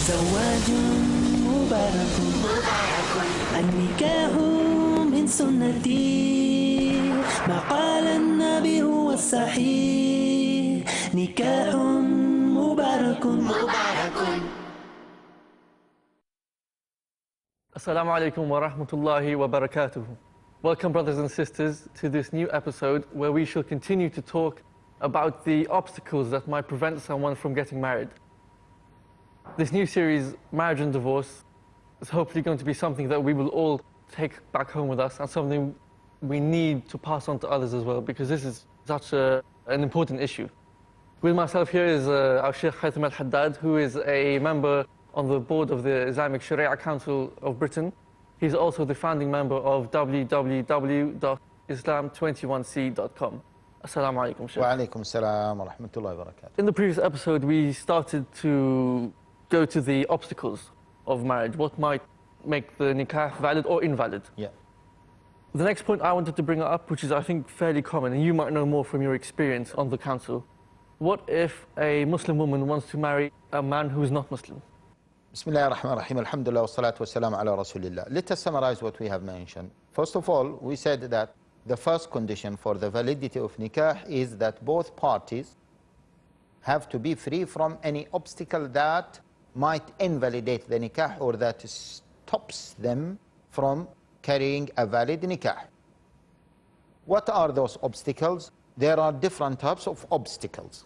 زواج مبارك النكاح من سنتي ما قال النبي هو الصحيح نكاح مبارك Assalamu alaikum wa rahmatullahi wa barakatuh. Welcome, brothers and sisters, to this new episode where we shall continue to talk about the obstacles that might prevent someone from getting married. This new series, Marriage and Divorce, is hopefully going to be something that we will all take back home with us and something we need to pass on to others as well, because this is such an important issue. With myself here is our Sheikh Haitham Al Haddad, who is a member on the board of the Islamic Sharia Council of Britain. He's also the founding member of www.islam21c.com. Assalamu alaikum, Shaykh. Wa alaikum salam wa rahmatullahi wa barakatuh. In the previous episode, we started to go to the obstacles of marriage, what might make the nikah valid or invalid. Yeah. The next point I wanted to bring up, which is I think fairly common, and you might know more from your experience on the council. What if a Muslim woman wants to marry a man who is not Muslim? Bismillah ar-Rahman ar-Rahim, alhamdulillah wa salatu wa salam ala rasulillah. Let us summarize what we have mentioned. First of all, we said that the first condition for the validity of nikah is that both parties have to be free from any obstacle that might invalidate the nikah or that stops them from carrying a valid nikah. What are those obstacles? There are different types of obstacles.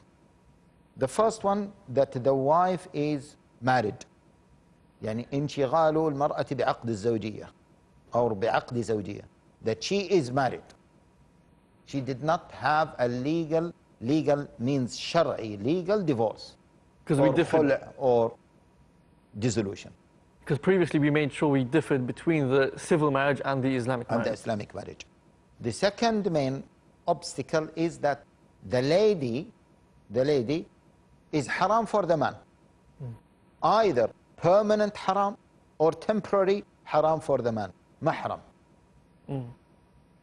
The first one, that the wife is married. يعني انشغال المرأة بعقد الزوجية أو بعقد زوجية, that she is married. She did not have a legal means شرعي, legal divorce or خلع or dissolution. Because previously we made sure we differed between the civil marriage and the Islamic marriage. And the Islamic marriage. The second main obstacle is that the lady is haram for the man. Either permanent haram or temporary haram for the man. Mahram.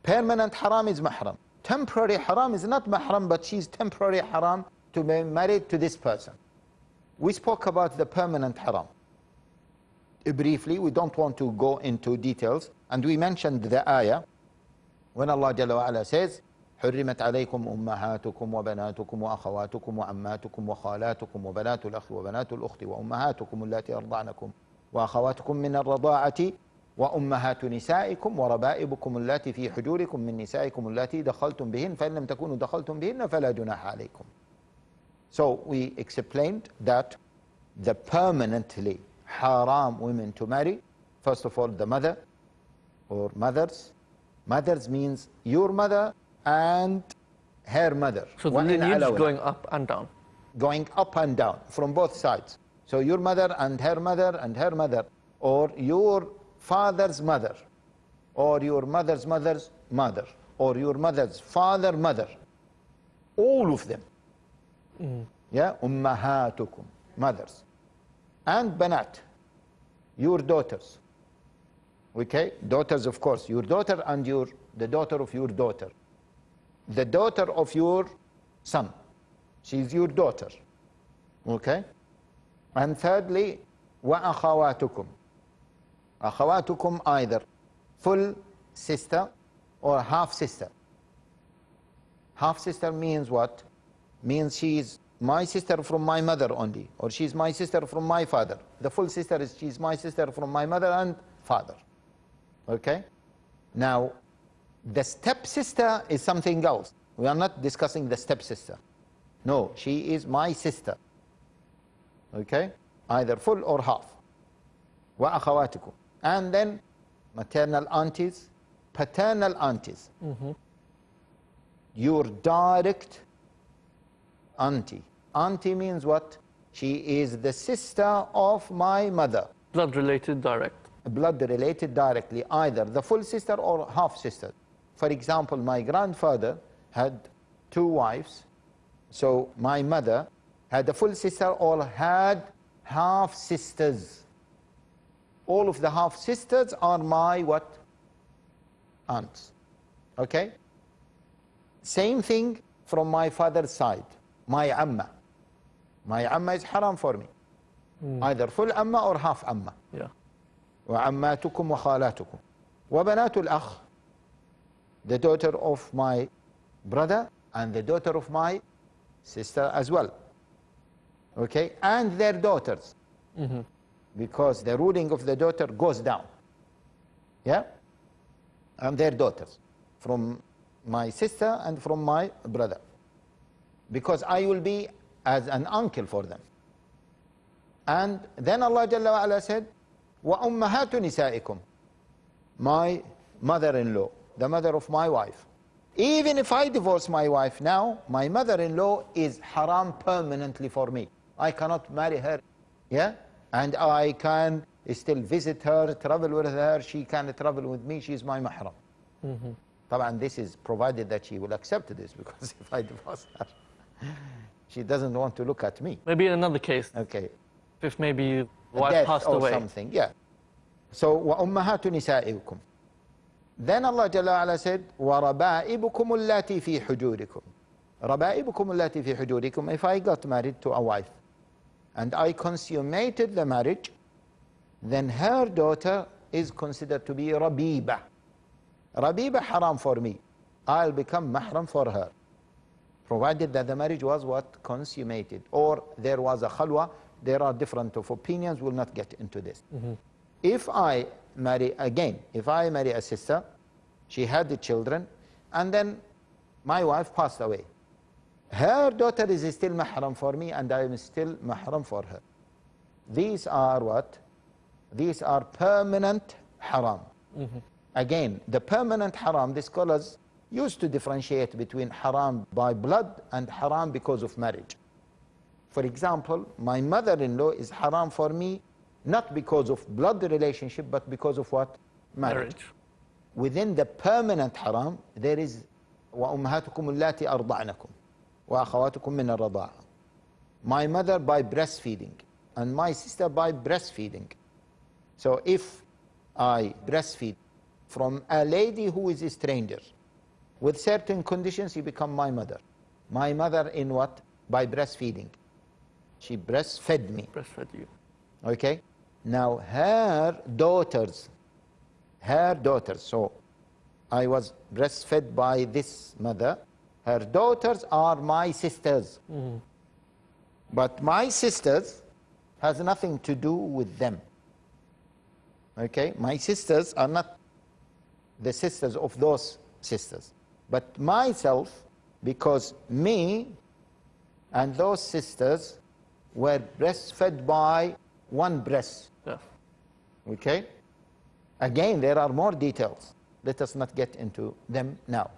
Permanent haram is mahram. Temporary haram is not mahram, but she's temporary haram to be married to this person. We spoke about the permanent haram. Briefly, we don't want to go into details, and we mentioned the ayah when Allah Jalla wa Ala says, حرمت عليكم أمهاتكم وبناتكم وأخواتكم وعماتكم وخالاتكم وبنات الأخ وبنات الأخت وأمهاتكم اللاتي أرضعنكم وأخواتكم من الرضاعة وأمهات نسائكم وربائبكم اللاتي في حجوركم من نسائكم اللاتي دخلتم بهن فإن لم تكونوا دخلتم بهن فلا جناح عليكم. So we explained that the permanently haram women to marry, first of all the mother or mothers. Mothers means your mother and her mother. So the lineage going up and down. Going up and down from both sides. So your mother and her mother and her mother, or your father's mother, or your mother's mother's mother, or your mother's father mother. All of them. Yeah, ummahatukum, mothers. And banat, your daughters. Okay, daughters of course, your daughter and the daughter of your daughter. The daughter of your son, she's your daughter. Okay? And thirdly, وَأَخَوَاتُكُمْ. أخواتكم either full sister or half sister. Half sister means what? Means she's my sister from my mother only, or she's my sister from my father. The full sister is she's my sister from my mother and father. Okay? Now, the stepsister is something else. We are not discussing the stepsister. No, she is my sister. Okay? Either full or half. وَأَخَوَاتِكُمْ. And then maternal aunties, paternal aunties. Your direct auntie. Auntie means what? She is the sister of my mother. Blood related direct. Blood related directly, either the full sister or half sister. For example, my grandfather had 2 wives. So my mother had a full sister or had half sisters. All of the half sisters are my what? Aunts. Okay? Same thing from my father's side. My amma. My amma is haram for me. Either full amma or half amma. Yeah. وعماتكم وخالاتكم. وبنات الأخ, the daughter of my brother and the daughter of my sister as well. Okay, and their daughters. Because the ruling of the daughter goes down. Yeah? And their daughters. From my sister and from my brother. Because I will be as an uncle for them. And then Allah Jalla wa Ala said, وَأُمَّهَاتُ نِسَائِكُمْ, my mother-in-law, the mother of my wife. Even if I divorce my wife now, my mother-in-law is haram permanently for me. I cannot marry her, yeah? And I can still visit her, travel with her, she can travel with me, she's my mahram. And this is provided that she will accept this, because if I divorce her, she doesn't want to look at me. Maybe in another case. Okay. If maybe the wife Death passed or away. something, yeah. So, وَأُمَّهَاتُ نِسَائِكُمْ. Then Allah Jalla Ala said, وَرَبَائِبُكُمُ اللَّاتِي فِي حُجُورِكُمْ. رَبَائِبُكُمُ اللَّاتِي فِي حُجُورِكُمْ. If I got married to a wife, and I consummated the marriage, then her daughter is considered to be Rabiba. Rabiba haram for me. I'll become mahram for her. Provided that the marriage was what? Consummated. Or there was a khalwa. There are different of opinions. We'll not get into this. If I marry, again, if I marry a sister, she had the children, and then my wife passed away. Her daughter is still mahram for me, and I am still mahram for her. These are what? These are permanent haram. Again, the permanent haram, the scholars used to differentiate between haram by blood and haram because of marriage. For example, my mother-in-law is haram for me, not because of blood relationship, but because of what? Marriage. Within the permanent haram, there is وَأُمَّهَاتُكُمُ اللَّاتِي أَرْضَعْنَكُمْ وَأَخَوَاتُكُمْ مِنَ الرَّضَاعَةِ. My mother by breastfeeding, and my sister by breastfeeding. So if I breastfeed from a lady who is a stranger, with certain conditions, she become my mother. My mother in what? By breastfeeding. She breastfed me. Breastfed you. Okay? Now her daughters, so I was breastfed by this mother. Her daughters are my sisters. But my sisters has nothing to do with them. Okay? My sisters are not the sisters of those sisters. But myself, because me and those sisters were breastfed by one breast. Yeah. Okay? Again, there are more details. Let us not get into them now.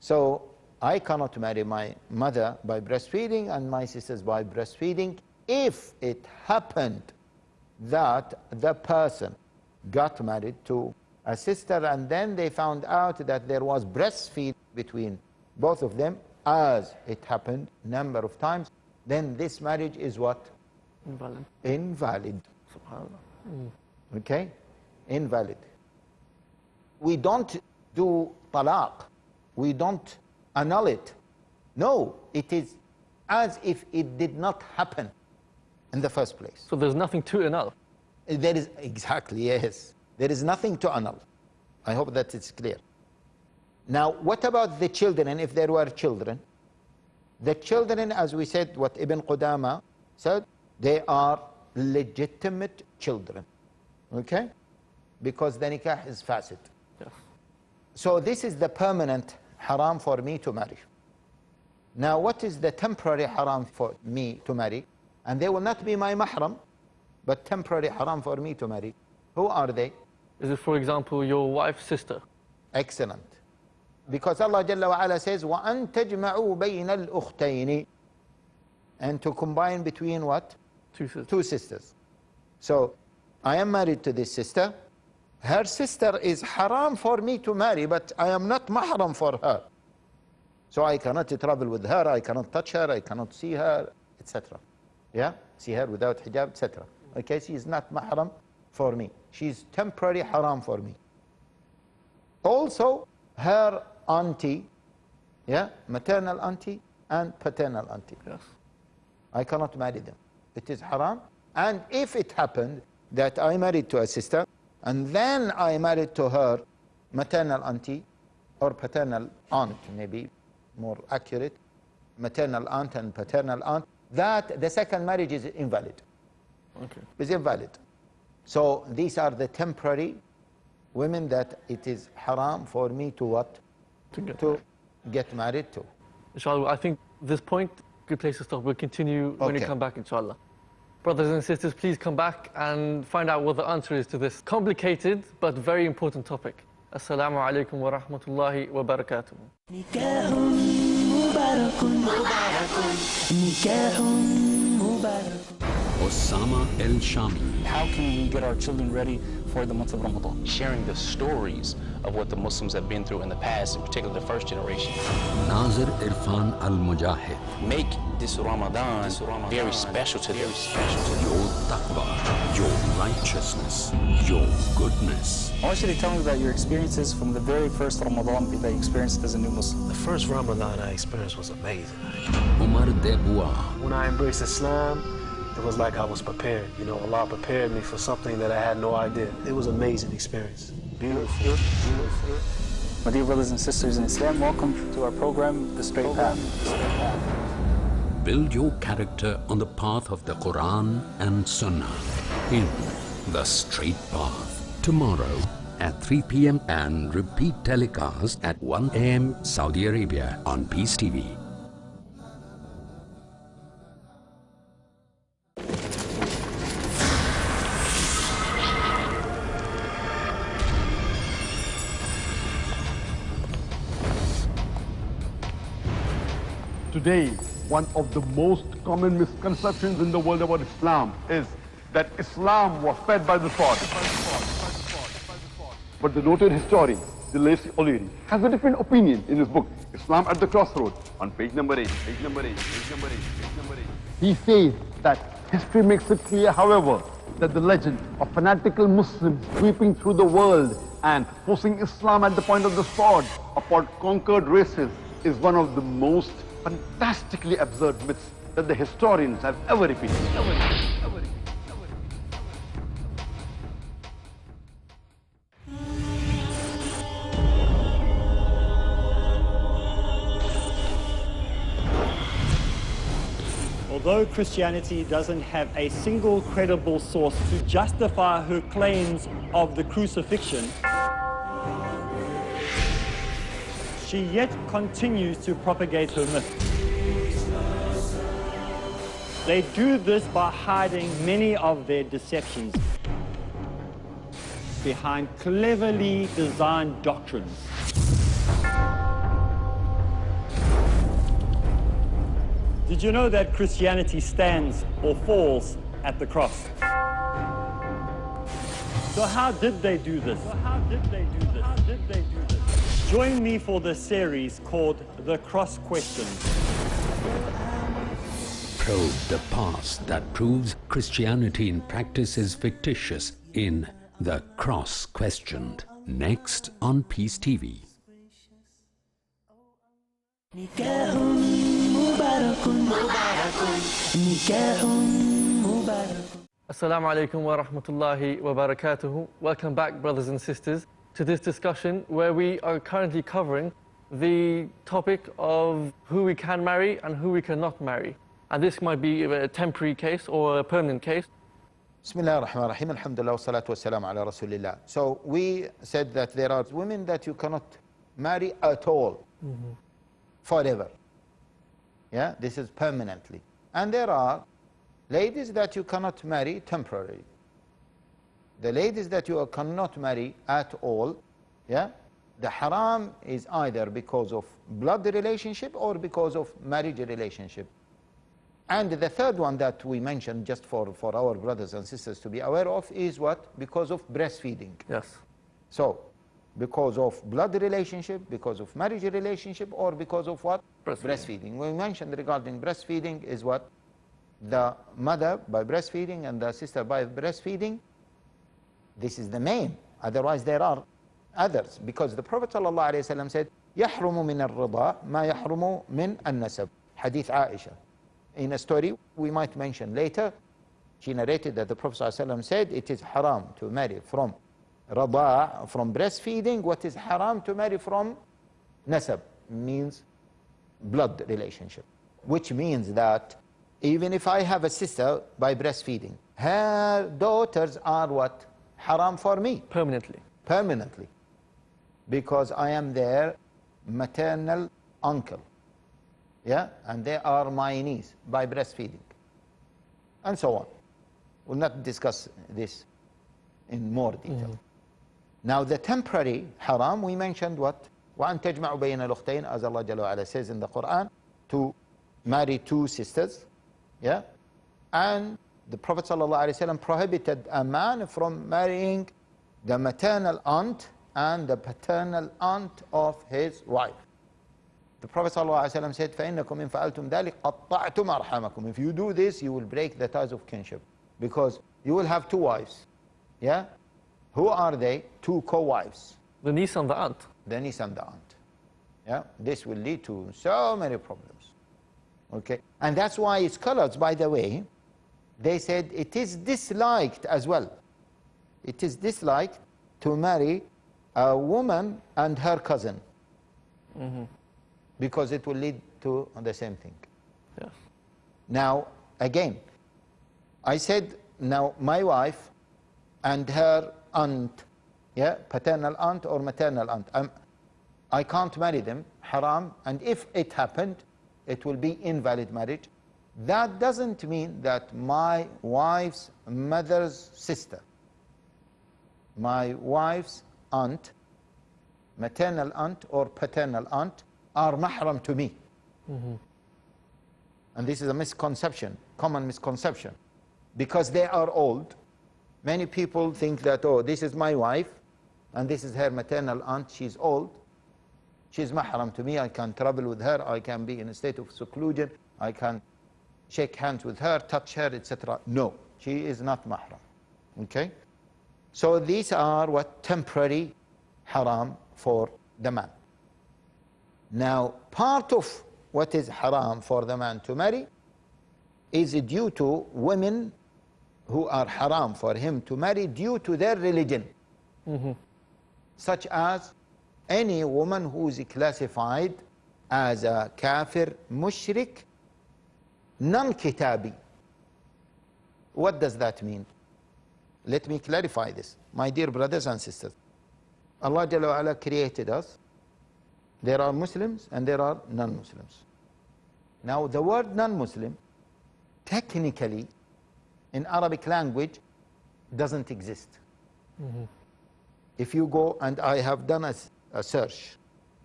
So I cannot marry my mother by breastfeeding and my sisters by breastfeeding if it happened that the person got married to a sister and then they found out that there was breastfeeding between both of them, as it happened number of times, then this marriage is what? Invalid. Invalid. SubhanAllah. Okay? Invalid. We don't do talaq. We don't annul it. No, it is as if it did not happen in the first place. So there's nothing to annul. There is, exactly, yes. There is nothing to annul. I hope that it's clear. Now, what about the children, if there were children? The children, as we said, what Ibn Qudama said, they are legitimate children. Okay? Because the nikah is fasid. Yes. So this is the permanent haram for me to marry. Now, what is the temporary haram for me to marry? And they will not be my mahram, but temporary haram for me to marry. Who are they? Is it, for example, your wife's sister? Excellent. Because Allah Jalla wa Ala says, وَأَن تَجْمَعُوا بَيْنَ الْأُخْتَيْنِ, and to combine between what? Two sisters. Two sisters. So, I am married to this sister. Her sister is haram for me to marry, but I am not mahram for her. So I cannot travel with her, I cannot touch her, I cannot see her, etc. Yeah? See her without hijab, etc. Okay, she is not mahram for me. She is temporary haram for me. Also, her auntie, yeah, maternal auntie and paternal auntie. Yes. I cannot marry them. It is haram And if it happened that I married to a sister, and then I married to her maternal auntie, or paternal aunt, maybe more accurate, maternal aunt and paternal aunt, that the second marriage is invalid. Okay. Is invalid. So these are the temporary women that it is haram for me to what? To get married to. Inshallah, I think this point, good place to stop. We'll continue when you come back, inshallah. Brothers and sisters, please come back and find out what the answer is to this complicated but very important topic. Assalamu alaikum wa rahmatullahi wa barakatuh. نكاح مبارك نكاح مبارك. Osama El Shami. How can we get our children ready for the month of Ramadan? Sharing the stories of what the Muslims have been through in the past, in particular the first generation. Nazir Irfan Al Mujahid. Make this Ramadan very special to them. Your taqwa, your righteousness, your goodness. I want you to tell me about your experiences from the very first Ramadan that you experienced as a new Muslim. The first Ramadan I experienced was amazing. Umar Debua. When I embraced Islam, it was like I was prepared. You know, Allah prepared me for something that I had no idea. It was an amazing experience. Beautiful. My dear brothers and sisters in Islam, welcome to our program, The Straight Path. Build your character on the path of the Quran and Sunnah in The Straight Path. Tomorrow at 3 p.m. and repeat telecast at 1 a.m. Saudi Arabia on Peace TV. Today, one of the most common misconceptions in the world about Islam is that Islam was fed by the sword. But the noted historian, Dilesi O'Leary, has a different opinion in his book, Islam at the Crossroads, on page number 8. He says that history makes it clear, however, that the legend of fanatical Muslims sweeping through the world and forcing Islam at the point of the sword upon conquered races is one of the most fantastically absurd myths that the historians have ever repeated. Although Christianity doesn't have a single credible source to justify her claims of the crucifixion, she yet continues to propagate her myth. They do this by hiding many of their deceptions behind cleverly designed doctrines. Did you know that Christianity stands or falls at the cross? So how did they do this? Join me for the series called The Cross Question. Probe the past that proves Christianity in practice is fictitious in The Cross Questioned. Next on Peace TV. نكاح مبارك نكاح مبارك. Assalamu alaikum wa rahmatullahi wa barakatuhu. Welcome back, brothers and sisters, to this discussion where we are currently covering the topic of who we can marry and who we cannot marry. And this might be a temporary case or a permanent case. Bismillah ar-Rahman ar-Rahim, alhamdulillah, salatu wassalam ala rasulillah. So we said that there are women that you cannot marry at all, forever. Yeah, this is permanently. And there are ladies that you cannot marry temporarily. The ladies that you cannot marry at all, yeah, the haram is either because of blood relationship or because of marriage relationship. And the third one that we mentioned, just for our brothers and sisters to be aware of, is what? Because of breastfeeding. Yes. So, because of blood relationship, because of marriage relationship, or because of what? Breastfeeding. We mentioned regarding breastfeeding is what? The mother by breastfeeding and the sister by breastfeeding. This is the main. Otherwise there are others. Because the Prophet ﷺ said, يحرم من الرضاع ما يحرم من النسب. Hadith Aisha. In a story we might mention later, She narrated that the Prophet ﷺ said, it is haram to marry from rada', from breastfeeding, what is haram to marry from nasab, means blood relationship. Which means that even if I have a sister by breastfeeding, her daughters are what? Haram for me. Permanently. Permanently. Because I am their maternal uncle. Yeah? And they are my niece by breastfeeding. And so on. We'll not discuss this in more detail. Now the temporary haram, we mentioned what? وَأَن تَجْمَعُ بَيْنَ الْأُخْتَيْنِ, as Allah Jalla wa Ala says in the Quran, to marry two sisters. Yeah? And the Prophet ﷺ prohibited a man from marrying the maternal aunt and the paternal aunt of his wife. The Prophet ﷺ said, فَإِنَّكُمْ إِن فَعَلْتُمْ ذَلِكَ قَطَّعْتُمْ أَرْحَامَكُمْ. If you do this, you will break the ties of kinship. Because you will have two wives. Yeah? Who are they? Two co-wives. The niece and the aunt. The niece and the aunt. Yeah? This will lead to so many problems. Okay? And that's why scholars, by the way, they said it is disliked as well. It is disliked to marry a woman and her cousin. Because it will lead to the same thing. Yes. Now, again, I said, now my wife and her aunt, yeah, paternal aunt or maternal aunt, I can't marry them, haram, and if it happened, it will be invalid marriage. That doesn't mean that my wife's mother's sister, my wife's aunt, maternal aunt or paternal aunt, are mahram to me. And this is a misconception, common misconception. Because they are old, many people think that, oh, this is my wife, and this is her maternal aunt, she's old, she's mahram to me, I can travel with her, I can be in a state of seclusion, I can shake hands with her, touch her, etc. No, she is not mahram. Okay? So these are what? Temporary haram for the man. Now, part of what is haram for the man to marry is due to women who are haram for him to marry due to their religion. Such as any woman who is classified as a kafir, mushrik, non-kitabi. What does that mean? Let me clarify this. My dear brothers and sisters, Allah Jalla wa Ala created us. There are Muslims and there are non-Muslims. Now the word non-Muslim, technically, in Arabic language, doesn't exist. If you go, and I have done a search,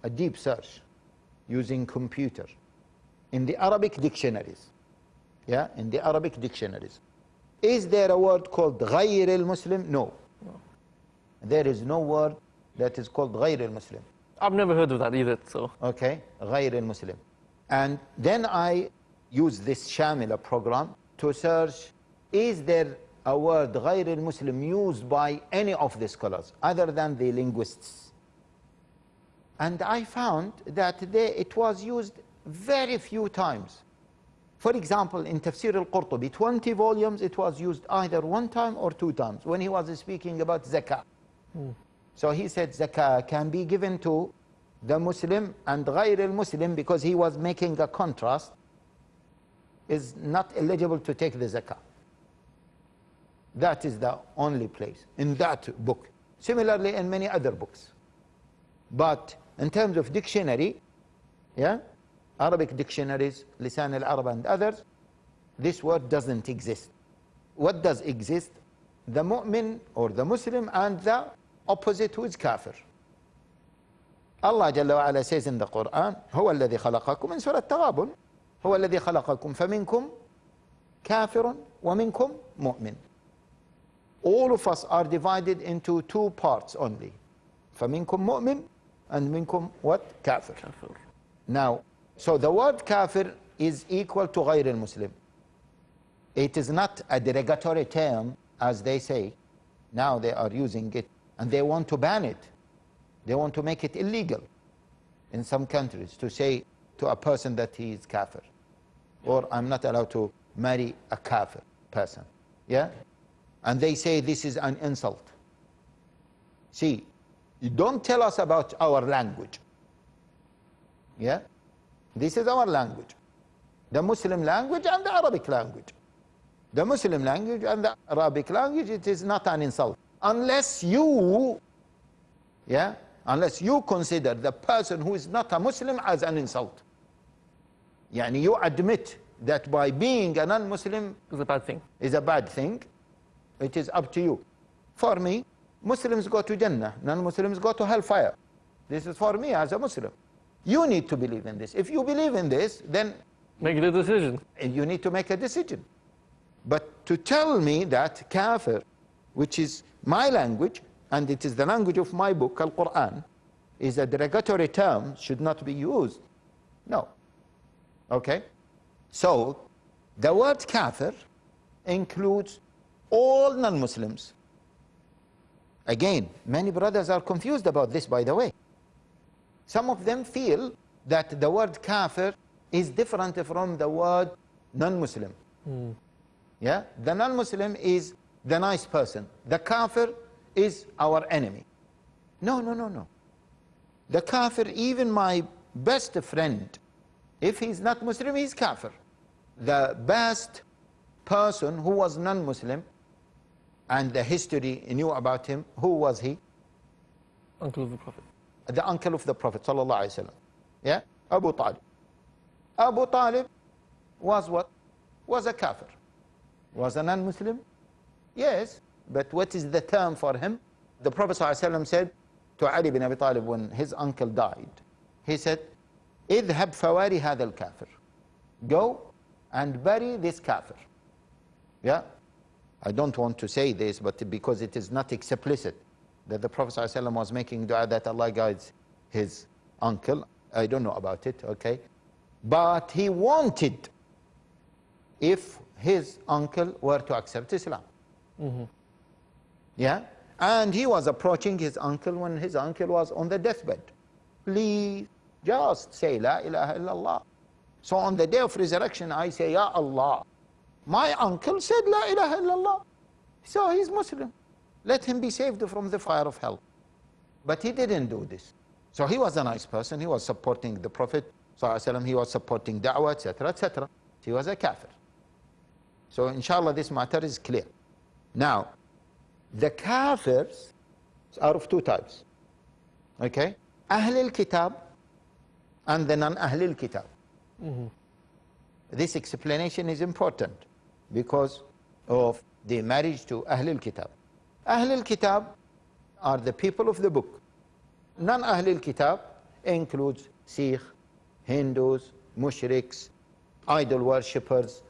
a deep search, using computer, in the Arabic dictionaries, yeah, in the Arabic dictionaries, is there a word called غير المسلم? No. There is no word that is called غير المسلم. I've never heard of that either, so. Okay, غير المسلم. And then I use this Shamila program to search, is there a word غير المسلم used by any of the scholars other than the linguists? And I found that it was used very few times. For example, in Tafsir al-Qurtubi, 20 volumes, it was used either one time or two times when he was speaking about zakah. So he said zakah can be given to the Muslim, and غير al-Muslim, because he was making a contrast, is not eligible to take the zakah. That is the only place in that book. Similarly in many other books. But in terms of dictionary, yeah, Arabic dictionaries, Lisan al-Arab and others, this word doesn't exist. What does exist? The mu'min or the Muslim and the opposite, who is kafir. Allah Jalla wa Ala says in the Quran, هو الذي خلقكم, in Surah Taghabun, هو الذي خلقكم فمنكم كافر ومنكم مؤمن. All of us are divided into two parts only. فمنكم مؤمن and منكم what? Kafir. Now, so the word kafir is equal to غير المسلم. It is not a derogatory term, as they say. Now they are using it, and they want to ban it. They want to make it illegal in some countries to say to a person that he is kafir, or I'm not allowed to marry a kafir person. Yeah? And they say this is an insult. See, you don't tell us about our language. Yeah? This is our language. The Muslim language and the Arabic language. The Muslim language and the Arabic language, it is not an insult. Unless you, yeah, unless you consider the person who is not a Muslim as an insult. Yani you admit that by being a non-Muslim It's a bad thing. is a bad thing, it is up to you. For me, Muslims go to Jannah, non-Muslims go to hellfire. This is for me as a Muslim. You need to believe in this. If you believe in this, then Make the decision. you need to make a decision. But to tell me that kafir, which is my language, and it is the language of my book, Al-Quran, is a derogatory term, should not be used. No. Okay? So, the word kafir includes all non-Muslims. Again, many brothers are confused about this, by the way. Some of them feel that the word kafir is different from the word non-Muslim. Yeah? The non-Muslim is the nice person. The kafir is our enemy. No, no, no, no. The kafir, even my best friend, if he's not Muslim, he's kafir. The best person who was non-Muslim, and the history knew about him, who was he? Uncle of the Prophet. The uncle of the Prophet sallallahu alaihi wasallam. Yeah? Abu Talib. Abu Talib was what? Was a kafir. Was a non-Muslim? Yes, but what is the term for him? The Prophet ﷺ said to Ali bin Abi Talib when his uncle died, he said, اذهب فواري هذا الكافر. Go and bury this kafir. Yeah? I don't want to say this, but because it is not explicit that the Prophet ﷺ was making dua that Allah guides his uncle. I don't know about it, okay? But he wanted if his uncle were to accept Islam. Yeah? And he was approaching his uncle when his uncle was on the deathbed. Please, just say La ilaha illallah. So on the day of resurrection, I say, Ya Allah. My uncle said La ilaha illallah. So he's Muslim. Let him be saved from the fire of hell. But he didn't do this. So he was a nice person. He was supporting the Prophet ﷺ. He was supporting da'wah, etc., etc. He was a kafir. So inshallah this matter is clear. Now, the kafirs are of two types. Okay? Ahlul Kitab and the non-Ahlul Kitab. This explanation is important because of the marriage to Ahlul Kitab. Ahlul Kitab are the people of the book. Non-Ahlul Kitab includes Sikh, Hindus, Mushriks, idol worshippers,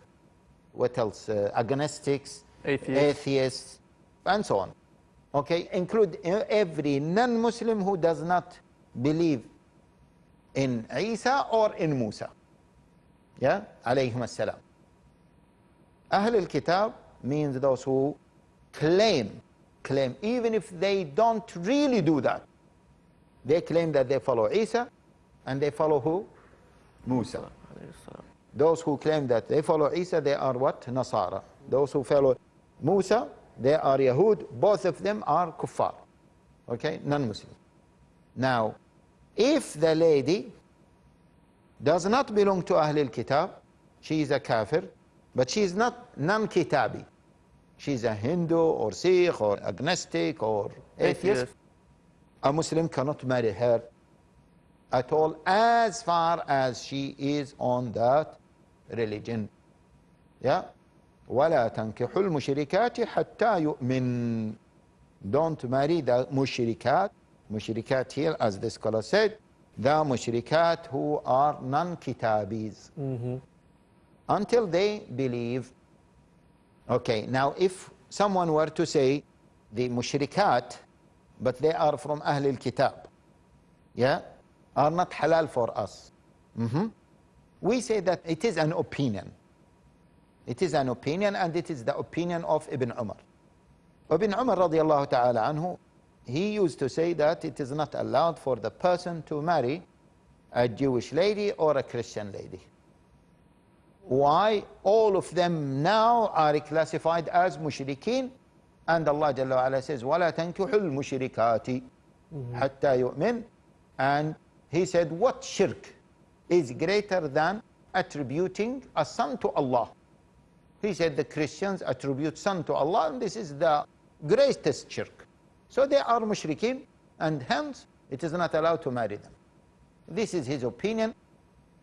what else? Agnostics, atheists, and so on. Okay, include every non-Muslim who does not believe in Isa or in Musa. Yeah, alayhim as-salam. Ahl al-Kitab means those who claim, even if they don't really do that. They claim that they follow Isa and they follow who? Musa. Those who claim that they follow Isa, they are what? Nasara. Those who follow Musa, they are Yahud. Both of them are kuffar. Okay, non-Muslim. Now, if the lady does not belong to Ahlul Kitab, she is a kafir, but she is not non-Kitabi. She is a Hindu or Sikh or agnostic or atheist. A Muslim cannot marry her at all as far as she is on that religion. Yeah? وَلَا تَنْكِحُ الْمُشْرِكَاتِ حَتَّى يُؤْمِنْ. Don't marry the mushrikat. Mushrikat here, as the scholar said, the mushrikat who are non-kitabis. Until they believe. Okay, now if someone were to say the mushrikat, but they are from Ahlul Kitab, yeah, are not halal for us. We say that it is an opinion. It is an opinion, and it is the opinion of Ibn Umar. Ibn Umar radiallahu ta'ala anhu, he used to say that it is not allowed for the person to marry a Jewish lady or a Christian lady. why all of them now are classified as mushrikeen. And Allah Jalla wa Ala says, وَلَا تَنْكِحُ الْمُشْرِكَاتِ حَتَّى يُؤْمِنْ. And he said, what shirk is greater than attributing a son to Allah? He said the Christians attribute son to Allah, and this is the greatest shirk. So they are mushrikeen, and hence it is not allowed to marry them. This is his opinion.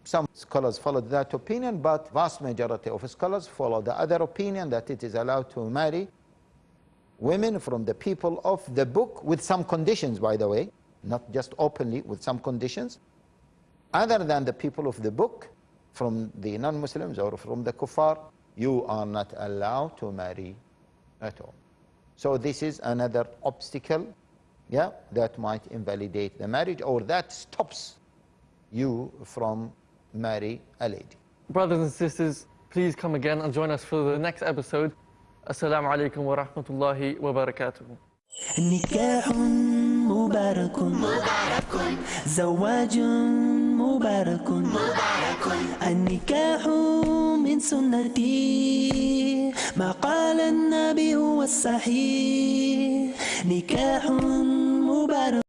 Some scholars followed that opinion, but vast majority of scholars follow the other opinion, that it is allowed to marry women from the people of the book, with some conditions, by the way, not just openly, with some conditions. Other than the people of the book, from the non-Muslims or from the kuffar, you are not allowed to marry at all. So this is another obstacle, yeah, that might invalidate the marriage, or that stops you from marry a lady. Brothers and sisters, please come again and join us for the next episode. Assalamu alaikum wa rahmatullahi wa barakatuh. نكاح مبارك زواج مبارك النكاح من سنتي ما قال النبي هو الصحيح نكاح مبارك